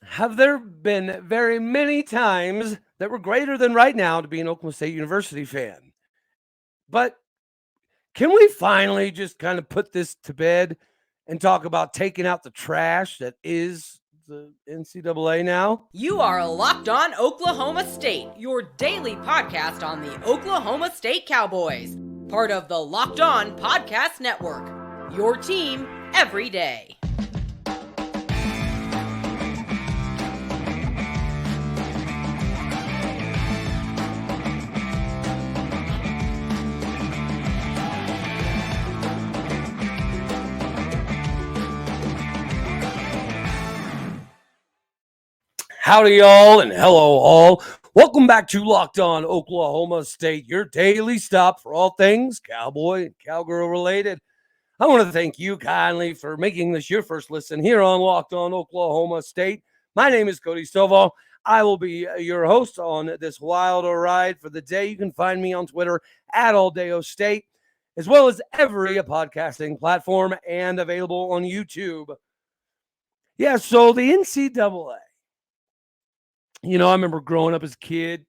Have there been very many times that were greater than right now to be an Oklahoma State University fan? But can we finally just kind of put this to bed and talk about taking out the trash that is the NCAA now? You are Locked On Oklahoma State, your daily podcast on the Oklahoma State Cowboys, part of the Locked On Podcast Network. Your team every day. Howdy, y'all, and hello, all. Welcome back to Locked On Oklahoma State, your daily stop for all things cowboy and cowgirl related. I want to thank you kindly for making this your first listen here on Locked On Oklahoma State. My name is Cody Stovall. I will be your host on this wild ride for the day. You can find me on Twitter at AllDayOState, as well as every podcasting platform and available on YouTube. Yeah, so the NCAA. You know, I remember growing up as a kid,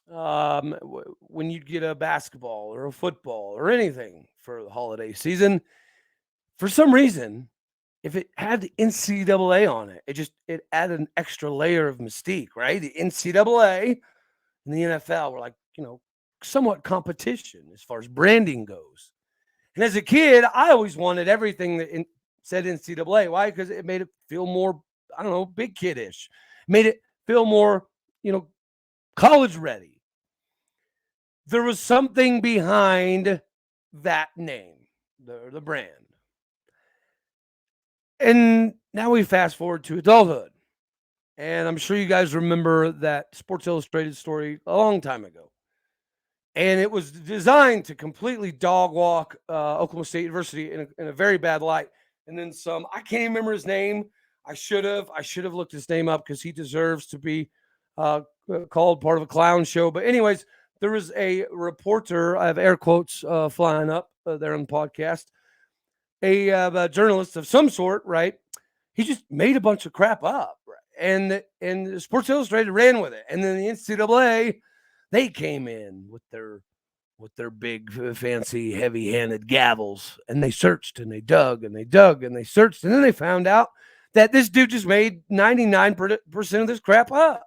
when you'd get a basketball or a football or anything for the holiday season, for some reason, if it had the NCAA on it, it added an extra layer of mystique, right? The NCAA and the NFL were like, somewhat competition as far as branding goes. And as a kid, I always wanted everything that said NCAA. Why? Because it made it feel more, big kiddish. Made it feel more, college ready. There was something behind that name, the brand. And now we fast forward to adulthood. And I'm sure you guys remember that Sports Illustrated story a long time ago. And it was designed to completely dog walk Oklahoma State University in a very bad light. And then some, I can't even remember his name. I should have looked his name up because he deserves to be called part of a clown show. But anyways, there was a reporter, I have air quotes flying up there on the podcast, a journalist of some sort, right? He just made a bunch of crap up, right? And Sports Illustrated ran with it. And then the NCAA, they came in with their big, fancy, heavy-handed gavels, and they searched and they dug and they dug and they searched, and then they found out that this dude just made 99% of this crap up.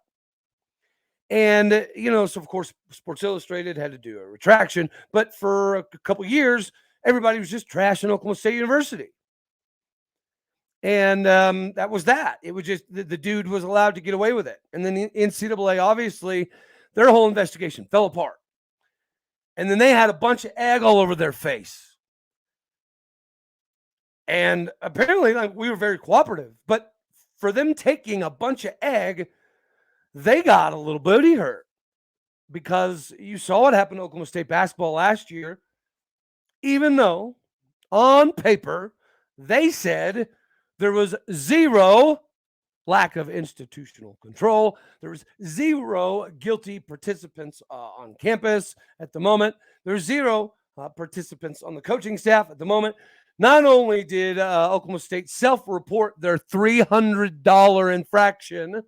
And, so of course, Sports Illustrated had to do a retraction, but for a couple years, everybody was just trashing Oklahoma State University. And that was that. It was just the dude was allowed to get away with it. And then the NCAA, obviously, their whole investigation fell apart. And then they had a bunch of egg all over their face. And apparently, we were very cooperative. But for them taking a bunch of egg, they got a little booty hurt. Because you saw what happened to Oklahoma State basketball last year. Even though, on paper, they said there was zero lack of institutional control. There was zero guilty participants on campus at the moment. There's zero participants on the coaching staff at the moment. Not only did Oklahoma State self-report their $300 infraction,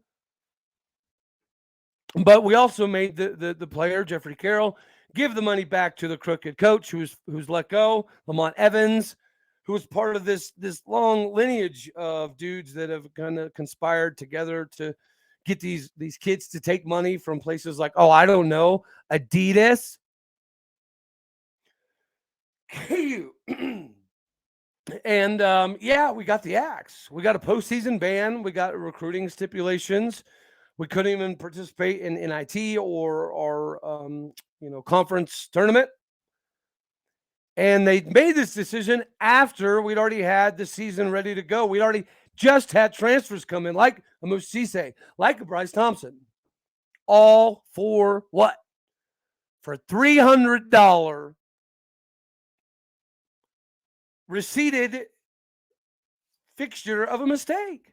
but we also made the player, Jeffery Carroll, give the money back to the crooked coach who's let go, Lamont Evans, who was part of this long lineage of dudes that have kind of conspired together to get these kids to take money from places like, Adidas. And, we got the axe. We got a postseason ban. We got recruiting stipulations. We couldn't even participate in NIT or our, conference tournament. And they made this decision after we'd already had the season ready to go. We'd already just had transfers come in, like a Musise, like a Bryce Thompson. All for what? For $300 receipted fixture of a mistake.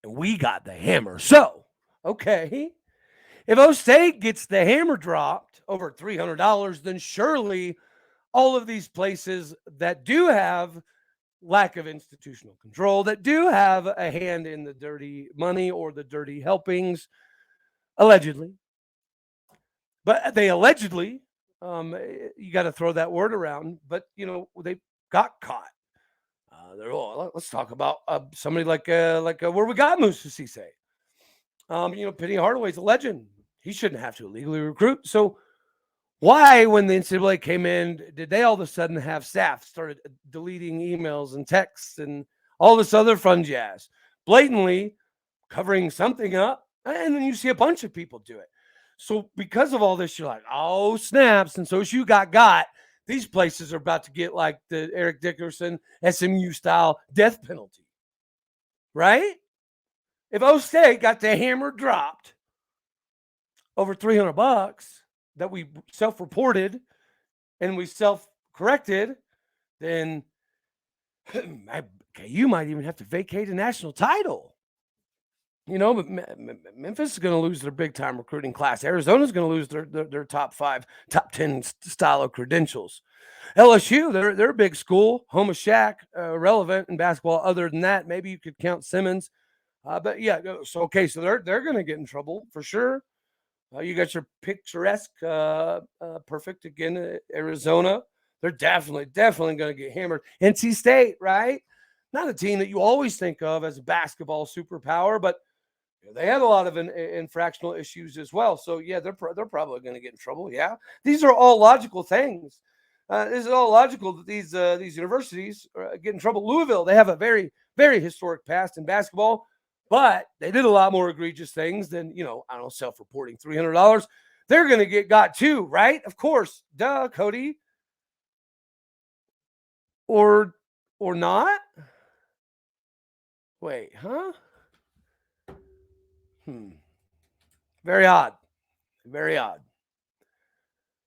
And we got the hammer. So, okay, if O State gets the hammer dropped over $300, then surely all of these places that do have lack of institutional control that do have a hand in the dirty money or the dirty helpings, allegedly. But they allegedly, you got to throw that word around, but, they got caught. Let's talk about somebody like where we got Musa Cisse. Penny Hardaway's a legend. He shouldn't have to illegally recruit. So why, when the NCAA came in, did they all of a sudden have staff started deleting emails and texts and all this other fun jazz, blatantly covering something up? And then you see a bunch of people do it. So because of all this, you're like, oh, snaps. And so as you got, these places are about to get like the Eric Dickerson SMU style death penalty, right? If O State got the hammer dropped over $300 that we self-reported and we self-corrected, then you might even have to vacate a national title. But Memphis is going to lose their big-time recruiting class. Arizona's going to lose their top 5, top 10 style of credentials. LSU, they're a big school, home of Shaq, relevant in basketball. Other than that, maybe you could count Simmons. But yeah, so they're going to get in trouble for sure. You got your picturesque, perfect again, Arizona. They're definitely going to get hammered. NC State, right? Not a team that you always think of as a basketball superpower, but they had a lot of infractional issues as well. So yeah, they're probably going to get in trouble. Yeah, these are all logical things. This is all logical that these universities get in trouble. Louisville, they have a very, very historic past in basketball, but they did a lot more egregious things than, self-reporting $300. They're going to get got too, right? Of course. Duh, Cody. Or not? Wait, huh? Very odd. Very odd.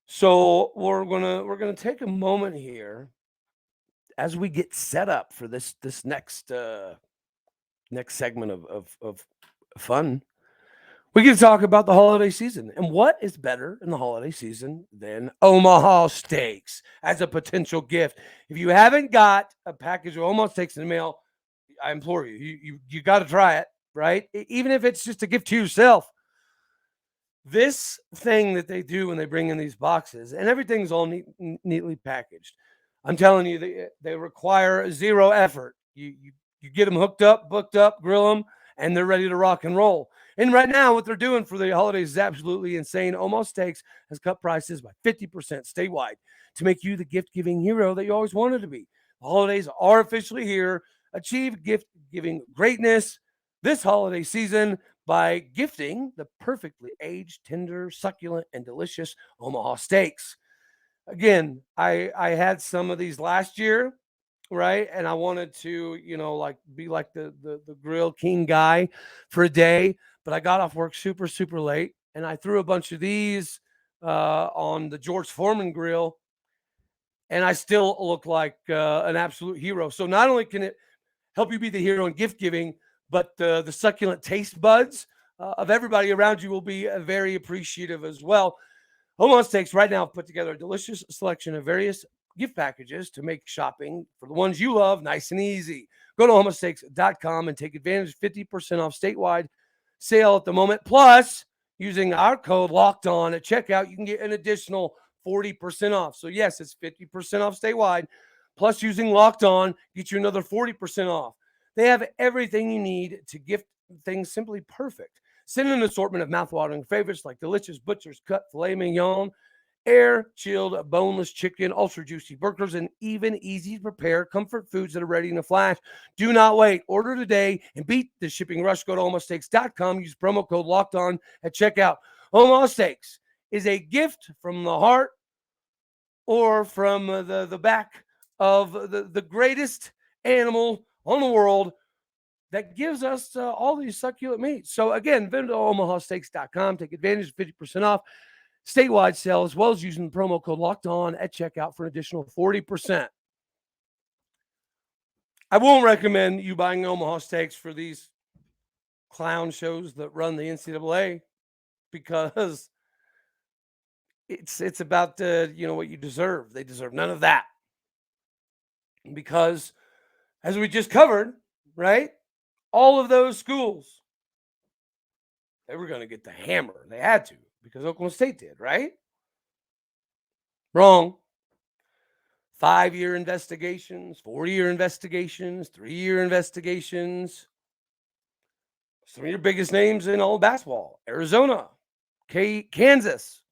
So we're gonna take a moment here as we get set up for this next segment of fun. We can talk about the holiday season, and what is better in the holiday season than Omaha Steaks as a potential gift. If you haven't got a package of Omaha Steaks in the mail, I implore you, you got to try it, right? Even if it's just a gift to yourself. This thing that they do when they bring in these boxes, and everything's all neatly packaged. I'm telling you, they require zero effort. You get them hooked up, booked up, grill them, and they're ready to rock and roll. And right now, what they're doing for the holidays is absolutely insane. Omaha Steaks has cut prices by 50% statewide to make you the gift-giving hero that you always wanted to be. The holidays are officially here. Achieve gift-giving greatness this holiday season by gifting the perfectly aged, tender, succulent, and delicious Omaha Steaks. Again, I had some of these last year, right? And I wanted to, be like the grill king guy for a day, but I got off work super, super late, and I threw a bunch of these on the George Foreman grill, and I still look like an absolute hero. So not only can it help you be the hero in gift giving, but the succulent taste buds of everybody around you will be very appreciative as well. Omaha Steaks right now put together a delicious selection of various gift packages to make shopping for the ones you love nice and easy. Go to omahasteaks.com and take advantage of 50% off statewide sale at the moment. Plus, using our code Locked On at checkout, you can get an additional 40% off. So yes, it's 50% off statewide. Plus, using Locked On get you another 40% off. They have everything you need to gift things simply perfect. Send an assortment of mouthwatering favorites like delicious butcher's cut filet mignon, air-chilled boneless chicken, ultra-juicy burgers, and even easy-to-prepare comfort foods that are ready in a flash. Do not wait. Order today and beat the shipping rush. Go to omahasteaks.com. Use promo code LOCKEDON at checkout. Omaha Steaks is a gift from the heart or from the back of the greatest animal on the world that gives us all these succulent meats. So again, visit omahasteaks.com. Take advantage of 50% off statewide sale, as well as using the promo code Locked On at checkout for an additional 40%. I won't recommend you buying Omaha Steaks for these clown shows that run the NCAA, because it's about what you deserve. They deserve none of that, because as we just covered, right? All of those schools, they were going to get the hammer. They had to because Oklahoma State did, right? Wrong. 5-year investigations, 4-year investigations, 3-year investigations. Some of your biggest names in all of basketball: Arizona, Kansas,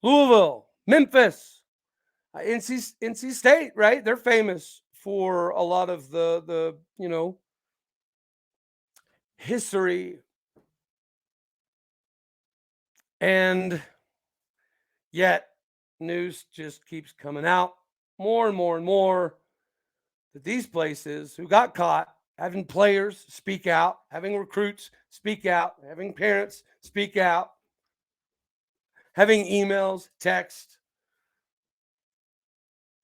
Louisville, Memphis, NC State, right? They're famous for a lot of the history. And yet news just keeps coming out more and more and more that these places who got caught having players speak out, having recruits speak out, having parents speak out, having emails, text,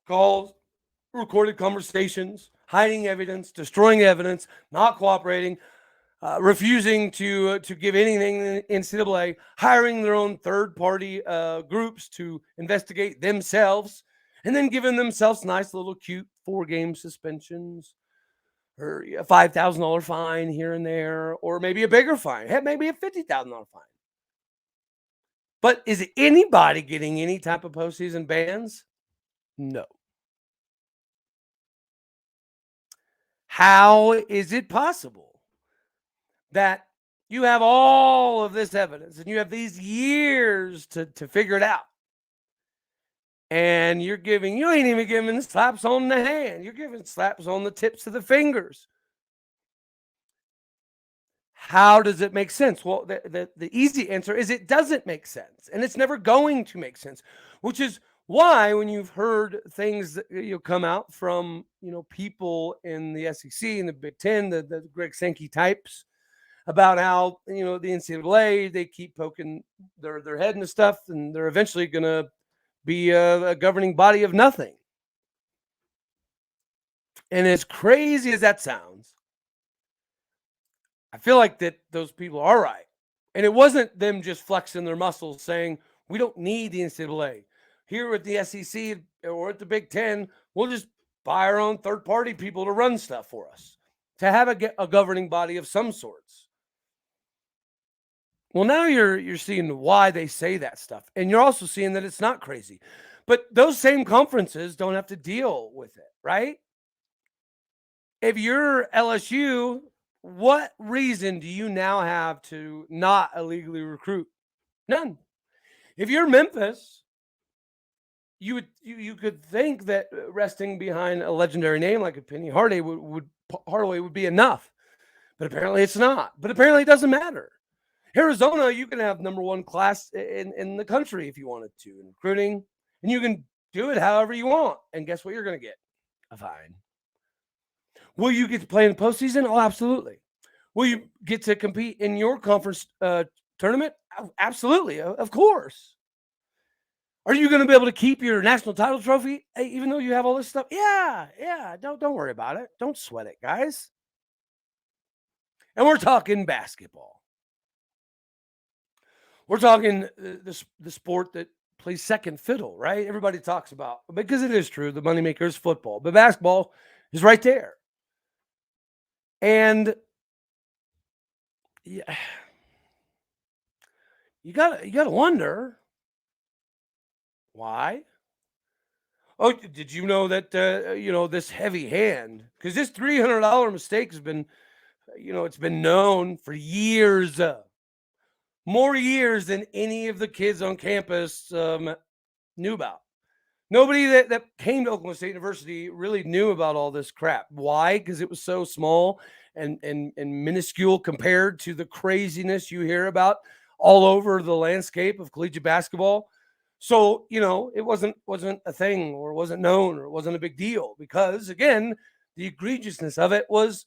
calls, recorded conversations, hiding evidence, destroying evidence, not cooperating, refusing to give anything in NCAA, hiring their own third-party groups to investigate themselves, and then giving themselves nice little cute 4-game suspensions or a $5,000 fine here and there, or maybe a bigger fine, maybe a $50,000 fine. But is anybody getting any type of postseason bans? No. How is it possible that you have all of this evidence and you have these years to figure it out? And you ain't even giving slaps on the hand. You're giving slaps on the tips of the fingers. How does it make sense? Well, the easy answer is it doesn't make sense. And it's never going to make sense, which is why when you've heard things that come out from people in the SEC and the Big Ten, the Greg Sankey types, about how the NCAA, they keep poking their head into stuff, and they're eventually going to be a governing body of nothing. And as crazy as that sounds, I feel like that those people are right. And it wasn't them just flexing their muscles saying, we don't need the NCAA. Here at the SEC or at the Big Ten, we'll just buy our own third-party people to run stuff for us, to have a governing body of some sorts. Well, now you're seeing why they say that stuff. And you're also seeing that it's not crazy. But those same conferences don't have to deal with it, right? If you're LSU, what reason do you now have to not illegally recruit? None. If you're Memphis, you could think that resting behind a legendary name like a Penny Hardaway would be enough. But apparently it's not. But apparently it doesn't matter. Arizona, you can have number 1 class in the country if you wanted to in recruiting, and you can do it however you want. And guess what you're going to get? A fine. Will you get to play in the postseason? Oh, absolutely. Will you get to compete in your conference tournament? Absolutely, of course. Are you going to be able to keep your national title trophy even though you have all this stuff? Yeah. Don't worry about it. Don't sweat it, guys. And we're talking basketball. We're talking the sport that plays second fiddle, right? Everybody talks about, because it is true, the moneymaker is football, but basketball is right there. And yeah, you gotta wonder why. Oh, did you know that this heavy hand? Because this $300 mistake has been, it's been known for years. More years than any of the kids on campus knew about. Nobody that came to Oklahoma State University really knew about all this crap. Why? Because it was so small and minuscule compared to the craziness you hear about all over the landscape of collegiate basketball. So, it wasn't a thing, or wasn't known, or it wasn't a big deal, because, again, the egregiousness of it was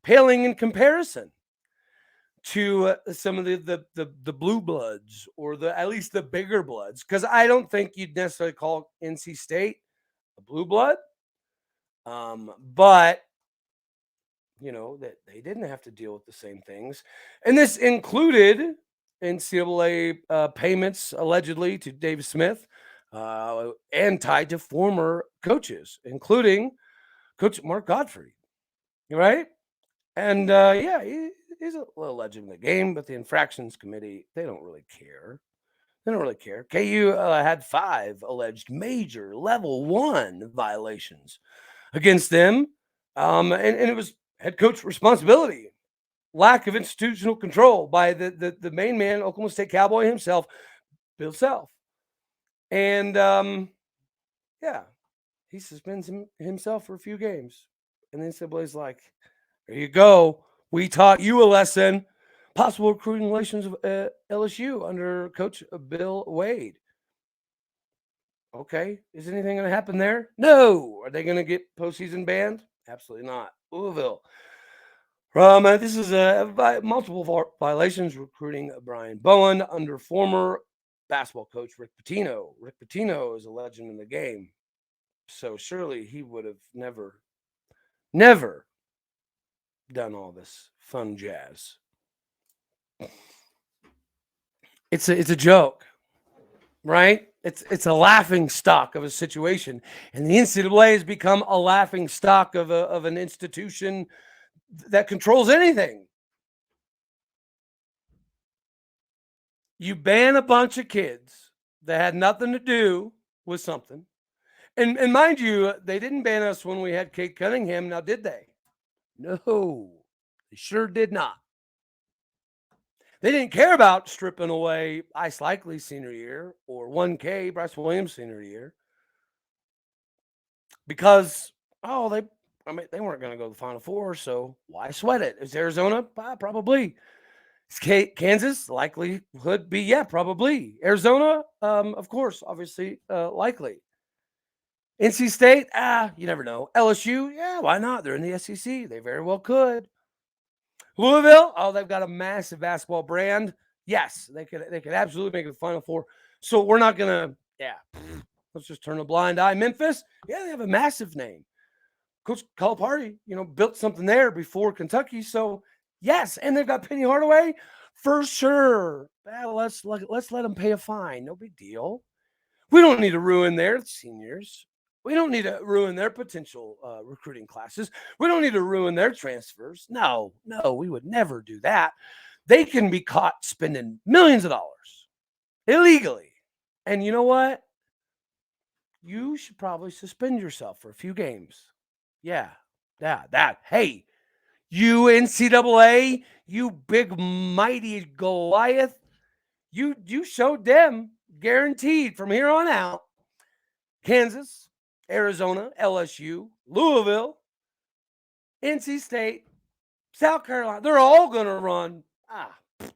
paling in comparison to some of the blue bloods, or at least the bigger bloods, because I don't think you'd necessarily call NC State a blue blood, but that they didn't have to deal with the same things, and this included NCAA payments allegedly to Dave Smith, and tied to former coaches, including Coach Mark Godfrey, right? And he's a little legend in the game, but the infractions committee, they don't really care. They don't really care. KU had 5 alleged major level 1 violations against them. And it was head coach responsibility. Lack of institutional control by the main man, Oklahoma State Cowboy himself, Bill Self. And he suspends himself for a few games. And then NCAA's like, there you go. We taught you a lesson. Possible recruiting relations of LSU under Coach Bill Wade. Okay. Is anything going to happen there? No. Are they going to get postseason banned? Absolutely not. Louisville. This is multiple violations recruiting Brian Bowen under former basketball coach Rick Pitino. Rick Pitino is a legend in the game. So surely he would have never done all this fun jazz. It's a joke, right? It's a laughing stock of a situation, and the NCAA has become a laughing stock of an institution that controls anything. You ban a bunch of kids that had nothing to do with something, and mind you, they didn't ban us when we had Kate Cunningham. Now, did they? No, they sure did not. They didn't care about stripping away Ice Likely's senior year or 1K Bryce Williams senior year because they weren't going to go to the Final Four, so why sweat it? Is Arizona? Probably. Is Kansas? Likelihood be probably. Arizona, of course, obviously likely. NC State, you never know. LSU, why not? They're in the SEC. They very well could. Louisville, they've got a massive basketball brand. Yes, they could absolutely make it the Final Four. So we're not gonna, let's just turn a blind eye. Memphis, they have a massive name. Coach Calipari, built something there before Kentucky. So yes, and they've got Penny Hardaway for sure. Let's let them pay a fine. No big deal. We don't need to ruin their seniors. We don't need to ruin their potential recruiting classes. We don't need to ruin their transfers. No, we would never do that. They can be caught spending millions of dollars illegally. And you know what? You should probably suspend yourself for a few games. That. Hey, you NCAA, you big mighty Goliath, you showed them guaranteed from here on out. Kansas, Arizona, LSU, Louisville, NC State, South Carolina, they're all going to run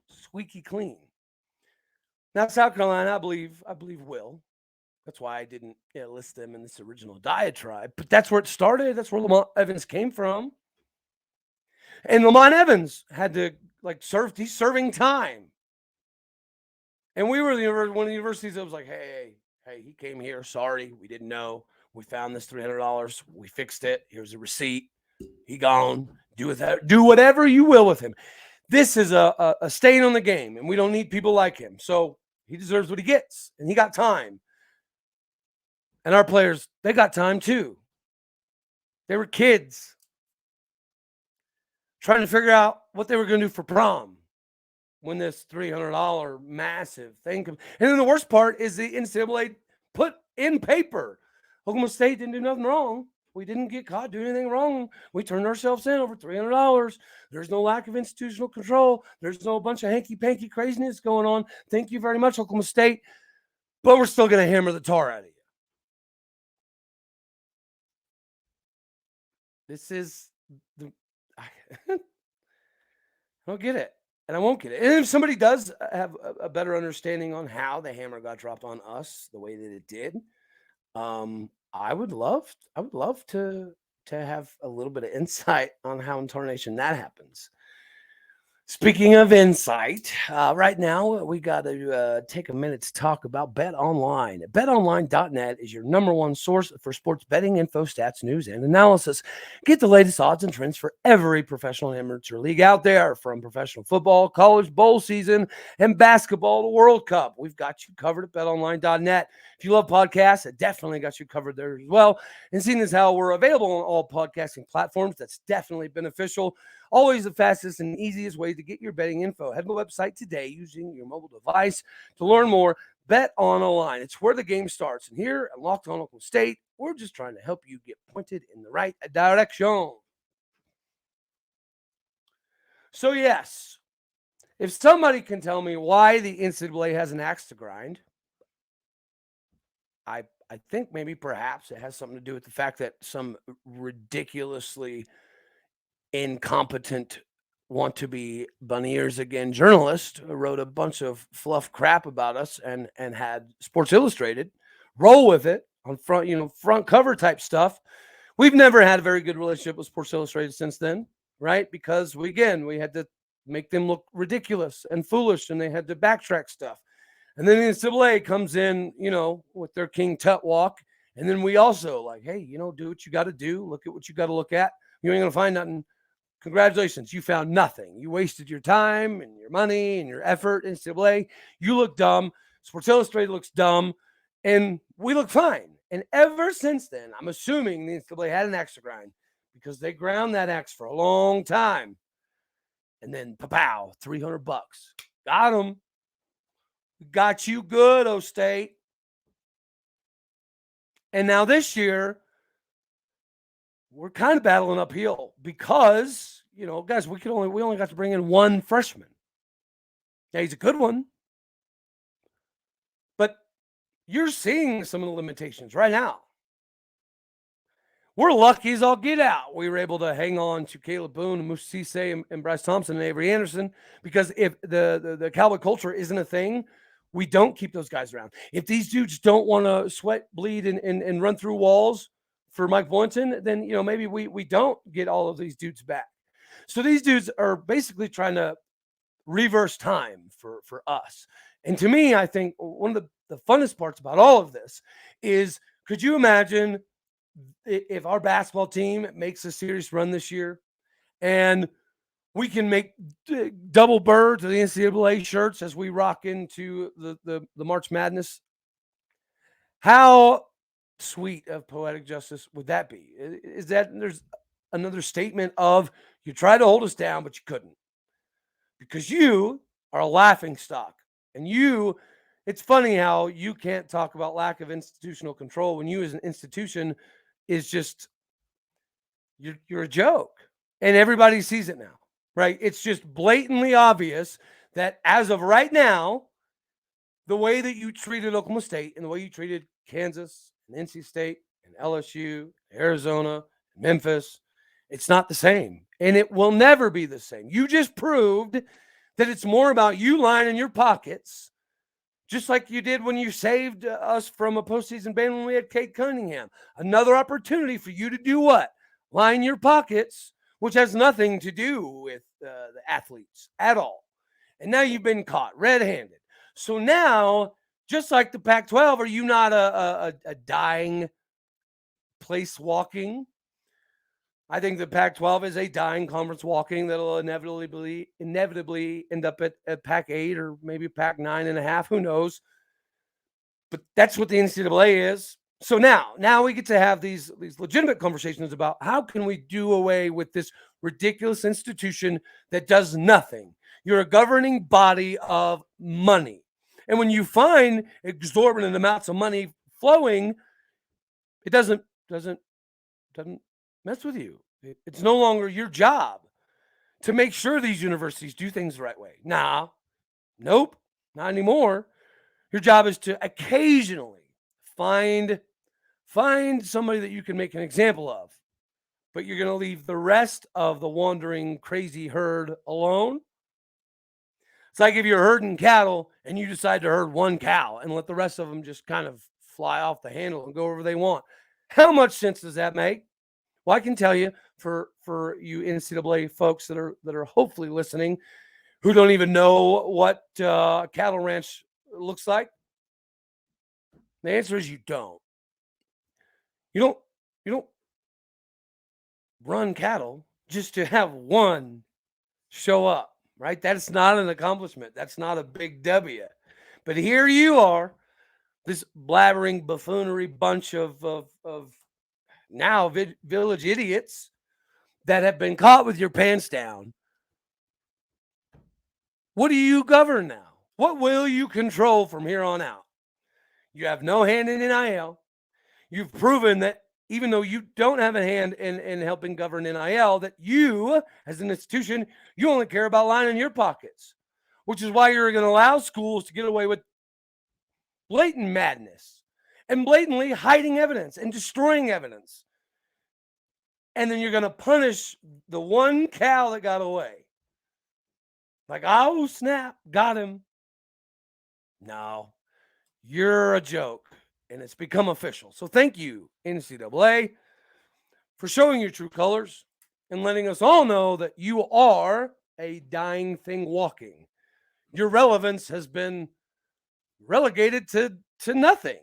squeaky clean. Now, South Carolina, I believe will. That's why I didn't list them in this original diatribe. But that's where it started. That's where Lamont Evans came from. And Lamont Evans had to he's serving time. And we were one of the universities that was like, hey, he came here. Sorry, we didn't know. We found this $300. We fixed it. Here's a receipt. He gone. Do whatever you will with him. This is a stain on the game, and we don't need people like him. So he deserves what he gets, and he got time. And our players, they got time too. They were kids trying to figure out what they were going to do for prom when this $300 massive thing comes. And then the worst part is the NCAA put in paper, Oklahoma State didn't do nothing wrong. We didn't get caught doing anything wrong. We turned ourselves in over $300. There's no lack of institutional control. There's no bunch of hanky-panky craziness going on. Thank you very much, Oklahoma State. But we're still going to hammer the tar out of you. This is I don't get it. And I won't get it. And if somebody does have a better understanding on how the hammer got dropped on us the way that it did, I would love to have a little bit of insight on how in tarnation that happens. Speaking of insight, right now we got to take a minute to talk about Bet Online. BetOnline.net is your number one source for sports betting info, stats, news, and analysis. Get the latest odds and trends for every professional and amateur league out there, from professional football, college bowl season, and basketball, the World Cup. We've got you covered at BetOnline.net. If you love podcasts, it definitely got you covered there as well. And seeing as how we're available on all podcasting platforms, that's definitely beneficial. Always the fastest and easiest way to get your betting info. Head to the website today using your mobile device to learn more. Bet online. It's where the game starts. And here at Locked On Oklahoma State, we're just trying to help you get pointed in the right direction. So, yes, if somebody can tell me why the NCAA has an axe to grind, I think maybe perhaps it has something to do with the fact that some ridiculously incompetent want to be bunny ears again journalist wrote a bunch of fluff crap about us and had Sports Illustrated roll with it on front cover type stuff. We've never had a very good relationship with Sports Illustrated since then, right? Because we had to make them look ridiculous and foolish, and they had to backtrack stuff. And then the NCAA comes in, with their King Tut walk. And then we also hey, do what you got to do. Look at what you got to look at. You ain't going to find nothing. Congratulations. You found nothing. You wasted your time and your money and your effort. NCAA, you look dumb. Sports Illustrated looks dumb. And we look fine. And ever since then, I'm assuming the NCAA had an axe to grind because they ground that axe for a long time. And then, pow, $300. Got them. Got you good, O State. And now this year, we're kind of battling uphill because, guys, we only got to bring in one freshman. Yeah, he's a good one. But you're seeing some of the limitations right now. We're lucky as all get out. We were able to hang on to Caleb Boone and Musa Cisse and Bryce Thompson and Avery Anderson, because if the Cowboy culture isn't a thing, we don't keep those guys around. If these dudes don't want to sweat, bleed, and run through walls for Mike Boynton, then maybe we don't get all of these dudes back. So these dudes are basically trying to reverse time for us. And to me, I think one of the funnest parts about all of this is, could you imagine if our basketball team makes a serious run this year and we can make double bird to the NCAA shirts as we rock into the March Madness? How sweet of poetic justice would that be? Is that there's another statement of, you tried to hold us down, but you couldn't, because you are a laughing stock. And it's funny how you can't talk about lack of institutional control when you as an institution is just, you're a joke. And everybody sees it now, right? It's just blatantly obvious that as of right now, the way that you treated Oklahoma State and the way you treated Kansas and NC State and LSU, Arizona, Memphis, it's not the same. And it will never be the same. You just proved that it's more about you lining your pockets, just like you did when you saved us from a postseason ban when we had Kate Cunningham. Another opportunity for you to do what? Line your pockets, which has nothing to do with the athletes at all. And now you've been caught red-handed. So now, just like the Pac-12, are you not a dying place walking? I think the Pac-12 is a dying conference walking that'll inevitably end up at Pac-8 or maybe Pac-9.5. Who knows? But that's what the NCAA is. So now we get to have these legitimate conversations about how can we do away with this ridiculous institution that does nothing. You're a governing body of money. And when you find exorbitant amounts of money flowing, it doesn't mess with you. It's no longer your job to make sure these universities do things the right way. Nope, not anymore. Your job is to occasionally find somebody that you can make an example of, but you're going to leave the rest of the wandering crazy herd alone. It's like if you're herding cattle and you decide to herd one cow and let the rest of them just kind of fly off the handle and go wherever they want. How much sense does that make? Well, I can tell you, for you NCAA folks that are hopefully listening, who don't even know what a cattle ranch looks like? The answer is you don't. You don't run cattle just to have one show up, right? That's not an accomplishment. That's not a big W. But here you are, this blabbering buffoonery bunch of now village idiots that have been caught with your pants down. What do you govern now? What will you control from here on out? You have no hand in NIL. You've proven that even though you don't have a hand in helping govern NIL, that you, as an institution, you only care about lining your pockets, which is why you're going to allow schools to get away with blatant madness and blatantly hiding evidence and destroying evidence. And then you're going to punish the one cow that got away. Like, oh, snap, got him. No, you're a joke. And it's become official. So thank you, NCAA, for showing your true colors and letting us all know that you are a dying thing walking. Your relevance has been relegated to nothing.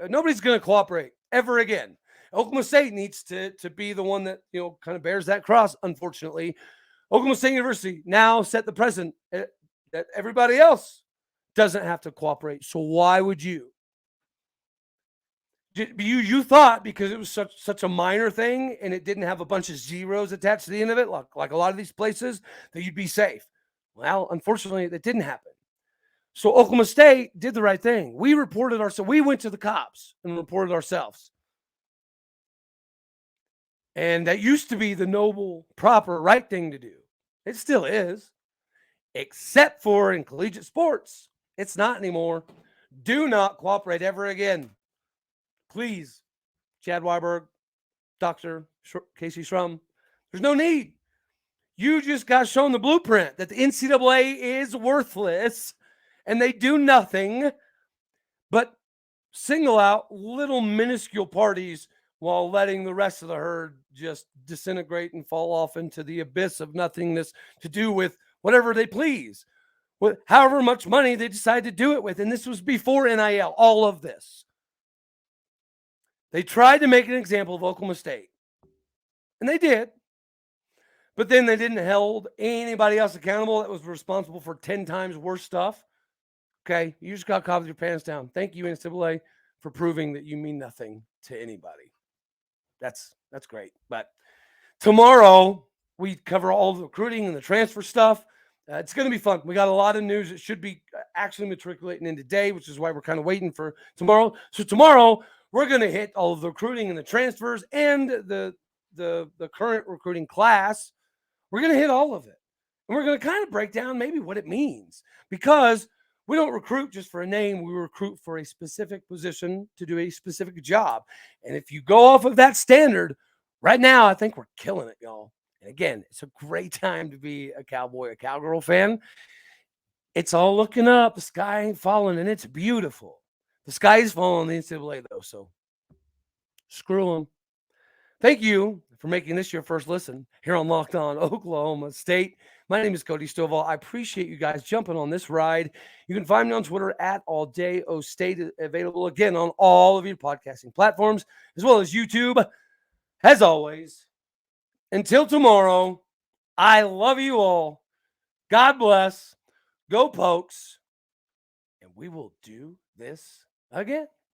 Nobody's going to cooperate ever again. Oklahoma State needs to be the one that, kind of bears that cross, unfortunately. Oklahoma State University now set the precedent that everybody else doesn't have to cooperate. So why would you? You thought because it was such a minor thing and it didn't have a bunch of zeros attached to the end of it, like a lot of these places, that you'd be safe. Well, unfortunately, that didn't happen. So Oklahoma State did the right thing. We reported ourselves. We went to the cops and reported ourselves. And that used to be the noble, proper, right thing to do. It still is, except for in collegiate sports. It's not anymore. Do not cooperate ever again. Please, Chad Weiberg, Dr. Casey Shrum, there's no need. You just got shown the blueprint that the NCAA is worthless and they do nothing but single out little minuscule parties while letting the rest of the herd just disintegrate and fall off into the abyss of nothingness to do with whatever they please, with however much money they decide to do it with. And this was before NIL, all of this. They tried to make an example of Oklahoma State, and they did, but then they didn't hold anybody else accountable that was responsible for 10 times worse stuff. Okay, you just got caught with your pants down. Thank you, NCAA, for proving that you mean nothing to anybody. That's great. But tomorrow, we cover all the recruiting and the transfer stuff. It's going to be fun. We got a lot of news. It should be actually matriculating in today, which is why we're kind of waiting for tomorrow. So tomorrow, we're going to hit all of the recruiting and the transfers and the current recruiting class. We're going to hit all of it. And we're going to kind of break down maybe what it means, because we don't recruit just for a name. We recruit for a specific position to do a specific job. And if you go off of that standard, right now, I think we're killing it, y'all. And again, it's a great time to be a Cowboy, a Cowgirl fan. It's all looking up. The sky ain't falling, and it's beautiful. The sky is falling on the NCAA, though, so screw them. Thank you for making this your first listen here on Locked On Oklahoma State. My name is Cody Stovall. I appreciate you guys jumping on this ride. You can find me on Twitter at AllDayOState, available again on all of your podcasting platforms, as well as YouTube. As always, until tomorrow, I love you all. God bless. Go Pokes. And we will do this again.